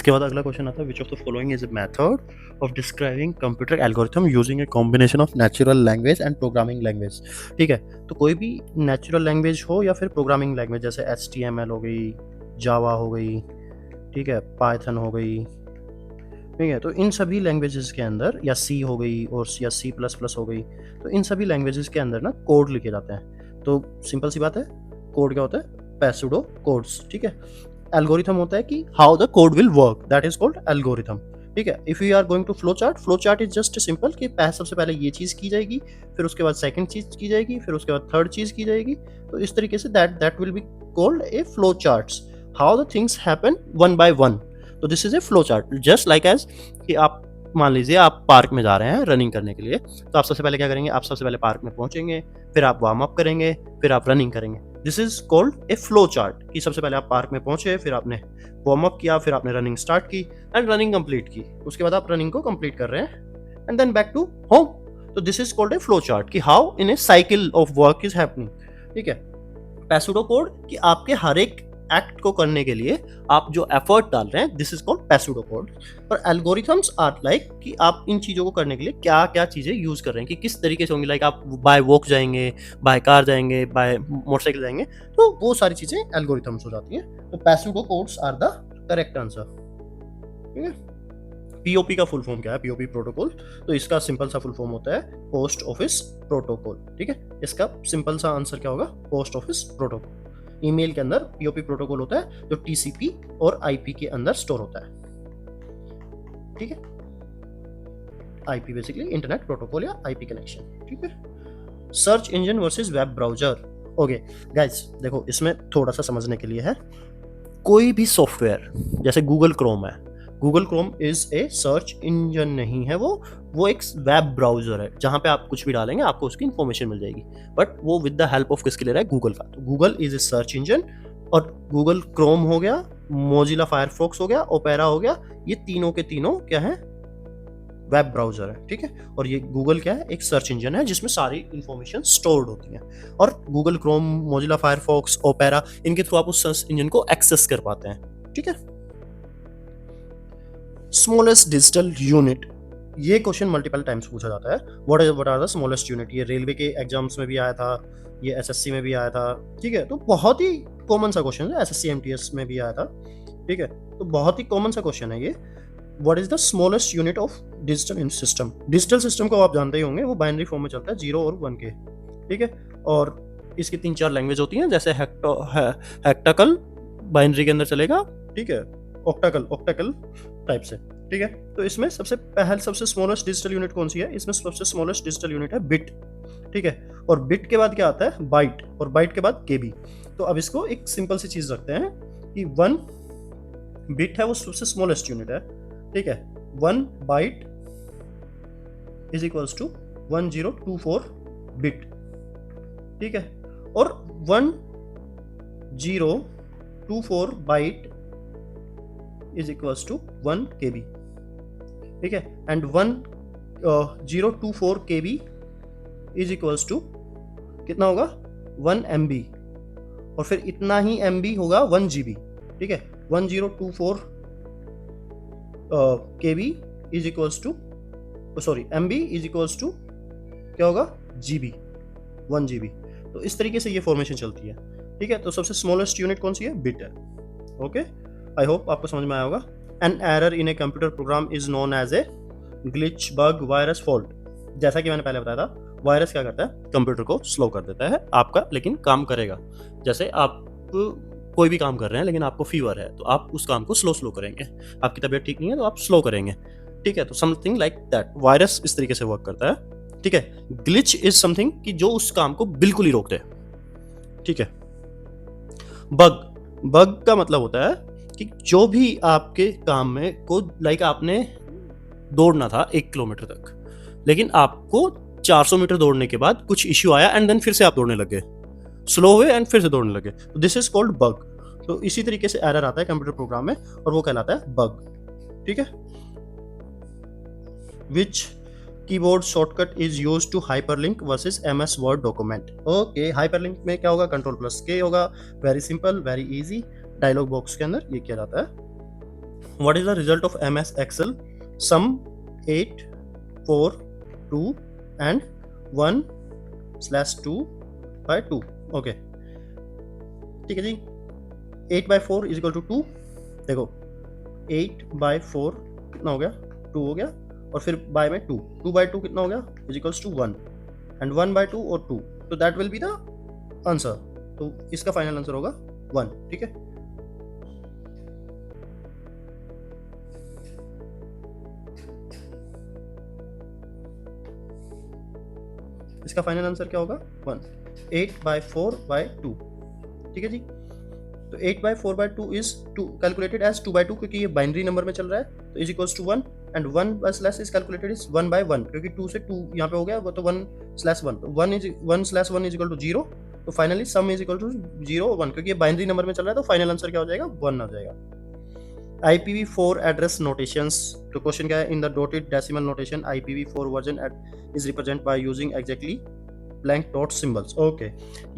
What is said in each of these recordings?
इसके बाद अगला क्वेश्चन आता है, which of the following is a method of describing computer algorithm using a combination of natural language and programming language. ठीक है, तो कोई भी नेचुरल लैंग्वेज हो या फिर प्रोग्रामिंग लैंग्वेज, जैसे HTML हो गई, जावा हो गई, ठीक है, पाइथन हो गई, ठीक है, तो इन सभी लैंग्वेजेस के अंदर, या सी हो गई और या C++ हो गई, तो इन सभी लैंग्वेजेस के अंदर ना कोड लिखे जाते हैं। तो सिंपल सी बात है, कोड क्या होता है? Pseudo codes. ठीक है, एल्गोरिथम होता है कि how the code will work, that is called algorithm. ठीक है, if you are going to flow chart is just simple कि सबसे पहले ये चीज की जाएगी, फिर उसके बाद सेकंड चीज की जाएगी, फिर उसके बाद थर्ड चीज की जाएगी। तो इस तरीके से that will be called a flow charts, how the things happen one by one. तो this is a flow chart, just like as कि आप मान लीजिए आप पार्क में जा रहे हैं रनिंग करने के लिए, तो आप सबसे पहले क्या करेंगे? आप सबसे पहले पार्क में पहुंचेंगे, फिर आप वार्म अप करेंगे, फिर आप रनिंग करेंगे। This is called a flow chart कि सबसे पहले आप पार्क में पहुंचे, फिर आपने वार्म अप किया, फिर आपने रनिंग स्टार्ट की एंड रनिंग कंप्लीट की, उसके बाद आप रनिंग को कंप्लीट कर रहे हैं and then back to home. तो this is called a flow chart कि how in a cycle of work is happening. ठीक है, पैसूडो कोड कि आपके हर एक एक्ट को करने के लिए आप जो एफर्ट डाल रहे हैं, दिस इज कॉल्ड पैसूडो कोड। और एल्गोरिथम्स आर लाइक कि आप इन चीज़ों को करने के लिए क्या क्या चीज़ें यूज़ कर रहे हैं, कि किस तरीके से होंगी। लाइक आप बाय वॉक जाएंगे, बाय कार जाएंगे, बाय मोटरसाइकिल जाएंगे, तो वो सारी चीज़ें एल्गोरिथम्स हो जाती हैं। तो pseudo codes are the correct answer. ठीक है, पीओपी का फुल फॉर्म क्या है? POP protocol. तो इसका सिंपल सा फुल फॉर्म होता है पोस्ट ऑफिस प्रोटोकॉल। ठीक है, इसका सिंपल सा आंसर क्या होगा? Post office protocol. ईमेल के अंदर पीओपी प्रोटोकॉल होता है जो टीसीपी और आईपी के अंदर स्टोर होता है। ठीक है, आईपी बेसिकली इंटरनेट प्रोटोकॉल या आईपी कनेक्शन। ठीक है, search engine versus web browser. Okay guys, देखो इसमें थोड़ा सा समझने के लिए है, कोई भी सॉफ्टवेयर जैसे गूगल क्रोम है, Google Chrome is a search engine नहीं है, वो एक वेब ब्राउजर है जहां पे आप कुछ भी डालेंगे आपको उसकी इंफॉर्मेशन मिल जाएगी, बट वो विद द हेल्प ऑफ किसके ले रहा है? गूगल का। तो Google is a search engine, और गूगल क्रोम हो गया, मोजिला फायरफॉक्स हो गया, ओपेरा हो गया, ये तीनों के तीनों क्या है? वेब ब्राउजर है। ठीक है, और ये गूगल क्या है? एक सर्च इंजन है जिसमें सारी इंफॉर्मेशन स्टोर्ड होती है, और Google Chrome, Mozilla Firefox, opera, इनके थ्रू आप उस सर्च इंजन को एक्सेस कर पाते हैं। ठीक है, स्मॉलेस्ट डिजिटल यूनिट, ये क्वेश्चन मल्टीपल टाइम्स पूछा जाता है। What are the smallest unit? ये रेलवे के एग्जाम्स में भी आया था, ये एसएससी में भी आया था। ठीक है, तो बहुत ही कॉमन सा क्वेश्चन है, एसएससी एमटीएस में भी आया था। ठीक है, तो बहुत ही कॉमन सा क्वेश्चन है ये। What is the smallest unit of digital system? Digital system को आप जानते ही होंगे, वो बाइनरी फॉर्म में चलता है, 0 और 1 के। ठीक है, और इसकी 3-4 लैंग्वेज होती हैं, जैसे हेक्टाकल बाइनरी के अंदर चलेगा। ठीक है, ऑक्टाकल टाइप से। ठीक है, तो इसमें सबसे स्मॉलेस्ट डिजिटल यूनिट कौन सी है? इसमें सबसे स्मॉलेस्ट डिजिटल यूनिट है बिट। ठीक है, और बिट के बाद क्या आता है? बाइट, और बाइट के बाद केबी। तो अब इसको एक सिंपल सी चीज रखते हैं कि 1 बिट है वो सबसे स्मॉलेस्ट यूनिट है। ठीक है, 1 byte is equals to 1024 bit. ठीक है, और 1024 byte is equals to 1 KB। ठीक है, and 1024 KB is equals to कितना होगा? 1 MB, और फिर इतना ही MB होगा 1 GB। ठीक है, 1024 KB is equals to MB is equals to क्या होगा? GB, 1 GB। तो इस तरीके से ये फॉर्मेशन चलती है। ठीक है, तो सबसे स्मॉलेस्ट यूनिट कौन सी है? बिट है। ओके, आई होप आपको समझ में आया होगा। An error in a computer program is known as a glitch, bug, virus, fault. जैसा कि मैंने पहले बताया था, वायरस क्या करता है? कंप्यूटर को स्लो कर देता है आपका, लेकिन काम करेगा। जैसे आप कोई भी काम कर रहे हैं लेकिन आपको फीवर है, तो आप उस काम को स्लो करेंगे। आपकी तबीयत ठीक नहीं है तो आप स्लो करेंगे। ठीक है, तो समथिंग लाइक दैट वायरस इस तरीके से वर्क करता है। ठीक है, ग्लिच इज समथिंग कि जो उस काम को बिल्कुल ही रोक दे। ठीक है, बग का मतलब होता है कि जो भी आपके काम में को लाइक आपने दौड़ना था 1 किलोमीटर तक, लेकिन आपको 400 मीटर दौड़ने के बाद कुछ इश्यू आया एंड देन फिर से आप दौड़ने लगे, स्लो हुए एंड फिर से दौड़ने लगे, तो दिस इज कॉल्ड बग। तो इसी तरीके से एरर आता है कंप्यूटर प्रोग्राम में, और वो कहलाता है बग। ठीक है, which keyboard shortcut is used to hyperlink versus MS Word document? Okay, hyperlink में क्या होगा? Ctrl+K होगा। Very simple, very easy. Dialog box के अंदर ये किया जाता है। What is the result of MS Excel? Sum 8, 4, 2 and 1/2 by 2. Okay ठीक है जी। 8/4 इज इक्वल टू 2। देखो 8/4 कितना हो गया, 2 हो गया, और फिर बाय में 2, 2/2 कितना हो गया, इज इक्वल्स टू 1, एंड 1/2 और 2, तो that will be the answer. तो इसका फाइनल आंसर होगा 1। ठीक है, इसका फाइनल आंसर क्या होगा, 1। 8/4/2। ठीक है जी। तो 8/4/2 इज कैलकुलेटेड एज 2/2, क्योंकि ये बाइनरी नंबर में चल रहा है, तो is equals to 1, and 1/1 is calculated is 1/1, क्योंकि 2 से 2 यहाँ पे हो गया, वो तो 1/1, तो 1/1 इज इक्वल टू 0। तो finally sum is equal to 0 1, क्योंकि ये बाइनरी नंबर में चल रहा है, तो फाइनल आंसर क्या हो जाएगा, 1 आ जाएगा। IPv4 address notations, तो क्वेश्चन क्या है, in the dotted decimal notation IPv4 version is represent by using exactly blank dot symbols. Okay,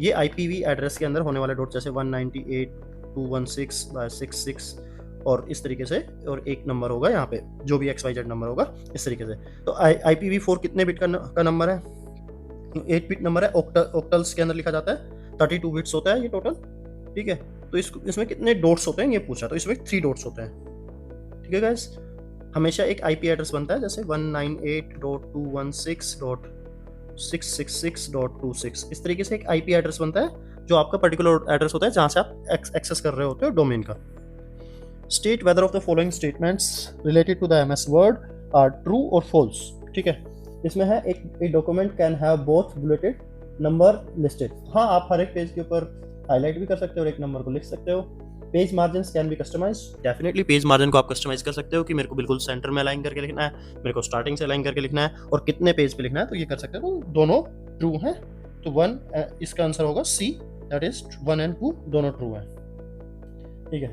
ये IPv एड्रेस के अंदर होने वाले डॉट, जैसे 198.216/66 और इस तरीके से, और एक नंबर होगा यहाँ पे जो भी XYZ नंबर होगा इस तरीके से। तो IPv4 कितने बिट का नंबर है, 8 बिट नंबर है। ऑक्टल्स के अंदर लिखा जाता है, 32 बिट्स होता है ये टोटल। ठीक है, तो इसमें कितने डॉट्स होते हैं ये पूछा, तो इसमें 3 डॉट्स होते हैं। ठीक है गाइस, हमेशा एक IP एड्रेस बनता है, जैसे 198.216.666.26, इस तरीके से एक IP एड्रेस बनता है, जो आपका पर्टिकुलर एड्रेस होता है जहां से आप एक्सेस कर रहे होते हो डोमेन का। State whether of the following statements related to the MS word are true और फॉल्स। ठीक है, इसमें है एक document can have both bulleted number listed. हाँ, आप हर एक पेज के ऊपर हाईलाइट भी कर सकते हो और एक नंबर को लिख सकते हो। Page margin can be customise, definitely page margin को आप कस्टमाइज कर सकते हो कि मेरे को बिल्कुल सेंटर में अलाइन करके लिखना है, मेरे को स्टार्टिंग से अलाइन करके लिखना है, और कितने पेज पे लिखना है, तो ये कर सकते हो। तो दोनों ट्रू हैं, तो 1 इसका आंसर होगा C, दैट इज 1 and 2 दोनों ट्रू हैं। ठीक है,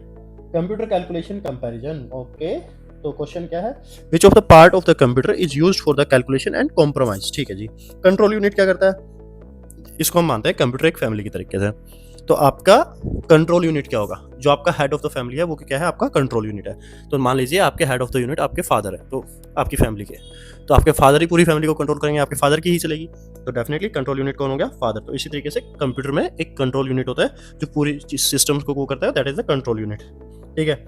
कंप्यूटर कैलकुलेशन कंपैरिजन। ओके, तो क्वेश्चन क्या है, which of the part of the computer is used for the calculation and compromise. ठीक है जी, कंट्रोल यूनिट क्या करता है, इसको हम मानते हैं कंप्यूटर एक फैमिली की तरीके से, तो आपका कंट्रोल यूनिट क्या होगा, जो आपका हेड ऑफ द फैमिली है वो क्या है, आपका कंट्रोल यूनिट है। तो मान लीजिए आपके हेड ऑफ द यूनिट आपके फादर है, तो आपकी फैमिली के, तो आपके फादर ही पूरी फैमिली को कंट्रोल करेंगे, आपके फादर की ही चलेगी, तो डेफिनेटली कंट्रोल यूनिट कौन हो गया, फादर। तो इसी तरीके से कंप्यूटर में एक कंट्रोल यूनिट होता है जो पूरी सिस्टम्स को करता है, that is the control unit. ठीक है,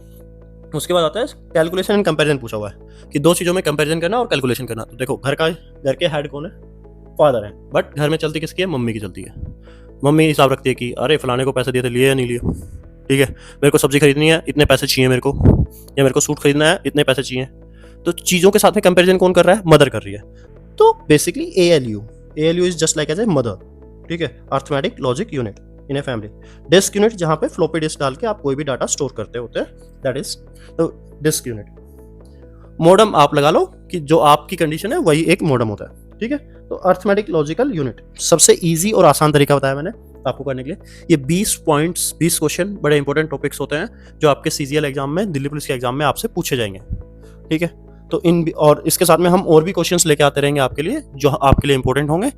उसके बाद आता है कैलकुलेशन एंड कंपैरिजन, पूछा हुआ है कि दो चीज़ों में कंपैरिजन करना और कैलकुलेशन करना। तो देखो, घर के हेड कौन है, फादर है, बट घर में चलती किसकी है, मम्मी की चलती है। मम्मी हिसाब रखती है कि अरे फलाने को पैसे दिए थे, लिए या नहीं लिए। ठीक है, मेरे को सब्जी खरीदनी है, इतने पैसे चाहिए मेरे को, या मेरे को सूट खरीदना है, इतने पैसे चाहिए। तो चीज़ों के साथ में कंपैरिजन कौन कर रहा है, मदर कर रही है। तो basically ALU is just like as a mother. ठीक है, arithmetic logic unit in a family. Disk unit, जहाँ पे फ्लॉपी डिस्क डाल के आप कोई भी डाटा स्टोर करते होते हैं, दैट इज तो डिस्क यूनिट। मॉडम आप लगा लो कि जो आपकी कंडीशन है वही एक मॉडम होता है। ठीक है, तो अर्थमेटिक लॉजिकल यूनिट सबसे इजी और आसान तरीका बताया मैंने आपको करने के लिए। ये 20 पॉइंट्स 20 क्वेश्चन बड़े इंपॉर्टेंट टॉपिक्स होते हैं जो आपके CGL एग्जाम में, दिल्ली पुलिस के एग्जाम में आपसे पूछे जाएंगे। ठीक है, तो और इसके साथ में हम और भी क्वेश्चंस लेके आते रहेंगे आपके लिए, जो आपके लिए इंपॉर्टेंट होंगे।